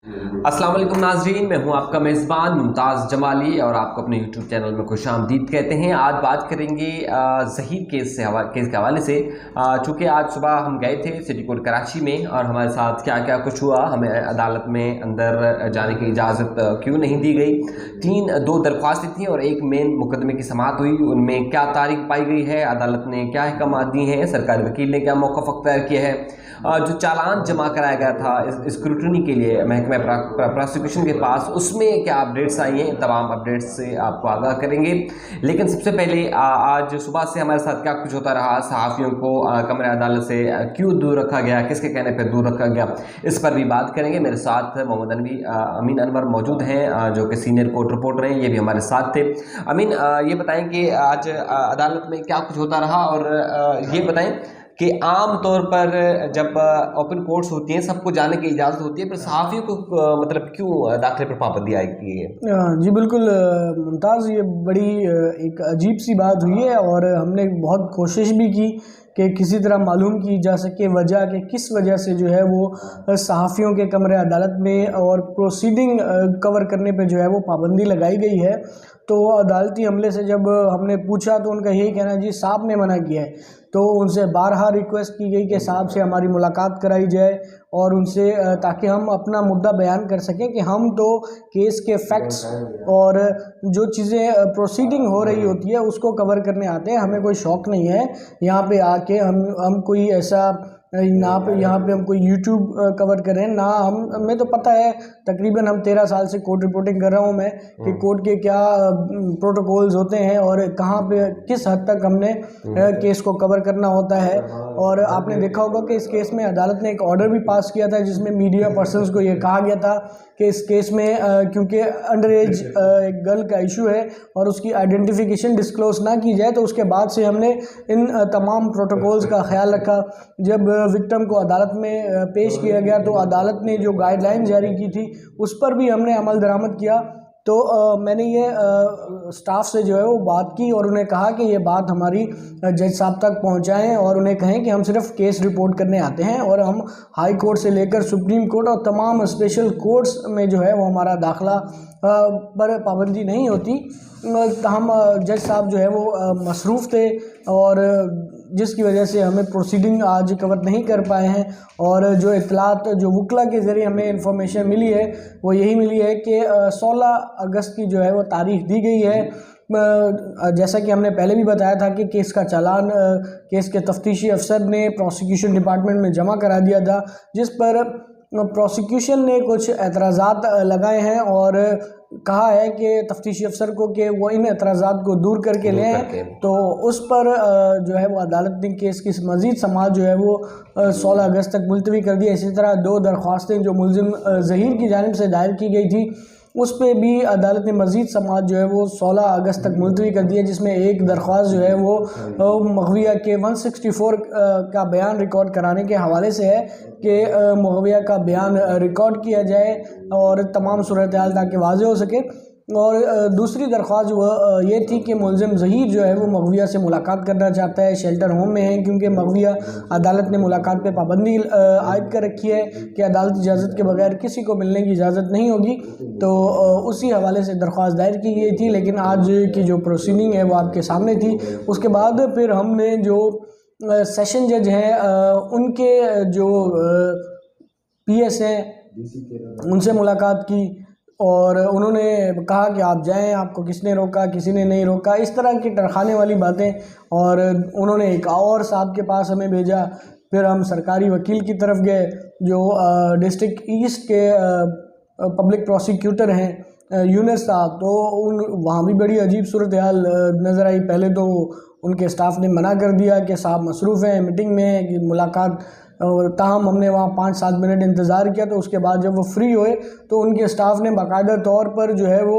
السلام علیکم ناظرین، میں ہوں آپ کا میزبان ممتاز جمالی اور آپ کو اپنے یوٹیوب چینل میں خوش آمدید کہتے ہیں۔ آج بات کریں گے ظہیر کیس کے حوالے سے، چونکہ آج صبح ہم گئے تھے سٹی کورٹ کراچی میں اور ہمارے ساتھ کیا کیا کچھ ہوا، ہمیں عدالت میں اندر جانے کی اجازت کیوں نہیں دی گئی، دو درخواستیں تھیں اور ایک مین مقدمے کی سماعت ہوئی، ان میں کیا تاریخ پائی گئی ہے، عدالت نے کیا احکامات دیے ہیں، سرکاری وکیل نے کیا موقف اختیار کیا ہے، جو چالان جمع کرایا گیا تھا اسکروٹنی کے لیے محکمہ پروسیکیوشن کے پاس، اس میں کیا اپڈیٹس آئی ہیں، تمام اپڈیٹس سے آپ کو آگاہ کریں گے۔ لیکن سب سے پہلے آج صبح سے ہمارے ساتھ کیا کچھ ہوتا رہا، صحافیوں کو کمرہ عدالت سے کیوں دور رکھا گیا، کس کے کہنے پہ دور رکھا گیا، اس پر بھی بات کریں گے۔ میرے ساتھ محمد امین انور موجود ہیں جو کہ سینئر کورٹ رپورٹر ہیں، یہ بھی ہمارے ساتھ تھے۔ امین، یہ بتائیں کہ آج عدالت میں کیا کچھ ہوتا رہا، اور یہ بتائیں کہ عام طور پر جب اوپن کورٹس ہوتی ہیں سب کو جانے کی اجازت ہوتی ہے، پر صحافیوں کو مطلب کیوں داخلے پر پابندی آئی ہے؟ جی بالکل ممتاز، یہ بڑی ایک عجیب سی بات ہوئی ہے، اور ہم نے بہت کوشش بھی کی کہ کسی طرح معلوم کی جا سکے وجہ کہ کس وجہ سے جو ہے وہ صحافیوں کے کمرے عدالت میں اور پروسیڈنگ کور کرنے پہ جو ہے وہ پابندی لگائی گئی ہے۔ تو عدالتی عملے سے جب ہم نے پوچھا تو ان کا یہی کہنا جی صاحب نے منع کیا ہے، تو ان سے بارہا ریکویسٹ کی گئی کہ صاحب سے ہماری ملاقات کرائی جائے اور ان سے تاکہ ہم اپنا مدعا بیان کر سکیں کہ ہم تو کیس کے فیکٹس اور جو چیزیں پروسیڈنگ ہو رہی ہوتی ہے اس کو کور کرنے آتے ہیں، ہمیں کوئی شوق نہیں ہے یہاں پہ آ کے ہم کوئی ایسا یہاں پہ ہم کوئی یوٹیوب کور کریں نہ، ہمیں تو پتہ ہے تقریباً ہم 13 سال سے کورٹ رپورٹنگ کر رہا ہوں میں کہ کورٹ کے کیا پروٹوکولز ہوتے ہیں اور کہاں پہ کس حد تک ہم نے کیس کو کور کرنا ہوتا ہے۔ اور آپ نے دیکھا ہوگا کہ اس کیس میں عدالت نے ایک آرڈر بھی پاس کیا تھا جس میں میڈیا پرسنز کو یہ کہا گیا تھا کہ اس کیس میں کیونکہ انڈر ایج ایک گرل کا ایشو ہے اور اس کی آئیڈینٹیفیکیشن ڈسکلوز نہ کی جائے، تو اس کے بعد سے ہم نے ان تمام پروٹوکولز کا خیال رکھا۔ جب وکٹم کو عدالت میں پیش کیا گیا تو عدالت نے جو گائیڈ لائن جاری کی تھی اس پر بھی ہم نے عمل درآمد کیا۔ تو میں نے یہ سٹاف سے جو ہے وہ بات کی اور انہیں کہا کہ یہ بات ہماری جج صاحب تک پہنچائیں اور انہیں کہیں کہ ہم صرف کیس رپورٹ کرنے آتے ہیں اور ہم ہائی کورٹ سے لے کر سپریم کورٹ اور تمام اسپیشل کورٹس میں جو ہے وہ ہمارا داخلہ پر پابندی نہیں ہوتی۔ ہم جج صاحب جو ہے وہ مصروف تھے اور جس کی وجہ سے ہمیں پروسیڈنگ آج کور نہیں کر پائے ہیں، اور جو اطلاعات جو وکلا کے ذریعے ہمیں انفارمیشن ملی ہے وہ یہی ملی ہے کہ 16 اگست کی جو ہے وہ تاریخ دی گئی ہے۔ جیسا کہ ہم نے پہلے بھی بتایا تھا کہ کیس کا چالان کیس کے تفتیشی افسر نے پروسیکیوشن ڈپارٹمنٹ میں جمع کرا دیا تھا، جس پر پروسیکیوشن نے کچھ اعتراضات لگائے ہیں اور کہا ہے کہ تفتیشی افسر کو کہ وہ ان اعتراضات کو دور کر کے لیں، تو اس پر جو ہے وہ عدالت نے کیس کی مزید سماعت جو ہے وہ 16 اگست تک ملتوی کر دی۔ اسی طرح 2 درخواستیں جو ملزم ظہیر کی جانب سے دائر کی گئی تھی اس پہ بھی عدالت نے مزید سماعت جو ہے وہ 16 اگست تک ملتوی کر دی ہے، جس میں ایک درخواست جو ہے وہ مغویہ کے 164 کا بیان ریکارڈ کرانے کے حوالے سے ہے کہ مغویہ کا بیان ریکارڈ کیا جائے اور تمام صورتحال تاکہ واضح ہو سکے۔ اور دوسری درخواست وہ یہ تھی کہ ملزم ظہیر جو ہے وہ مغویہ سے ملاقات کرنا چاہتا ہے، شیلٹر ہوم میں ہے، کیونکہ مغویہ عدالت نے ملاقات پہ پابندی عائد کر رکھی ہے کہ عدالت اجازت کے بغیر کسی کو ملنے کی اجازت نہیں ہوگی، تو اسی حوالے سے درخواست دائر کی گئی تھی۔ لیکن آج کی جو پروسیڈنگ ہے وہ آپ کے سامنے تھی۔ اس کے بعد پھر ہم نے جو سیشن جج ہیں ان کے جو پی ایس ہیں ان سے ملاقات کی اور انہوں نے کہا کہ آپ جائیں، آپ کو کس نے روکا، کسی نے نہیں روکا، اس طرح کی ٹرخانے والی باتیں، اور انہوں نے ایک اور صاحب کے پاس ہمیں بھیجا۔ پھر ہم سرکاری وکیل کی طرف گئے جو ڈسٹرکٹ ایسٹ کے پبلک پروسیکیوٹر ہیں یونس صاحب، تو وہاں بھی بڑی عجیب صورتحال نظر آئی۔ پہلے تو ان کے سٹاف نے منع کر دیا کہ صاحب مصروف ہیں، میٹنگ میں ہیں، کہ ملاقات، اور تاہم ہم نے وہاں 5-7 منٹ انتظار کیا، تو اس کے بعد جب وہ فری ہوئے تو ان کے سٹاف نے باقاعدہ طور پر جو ہے وہ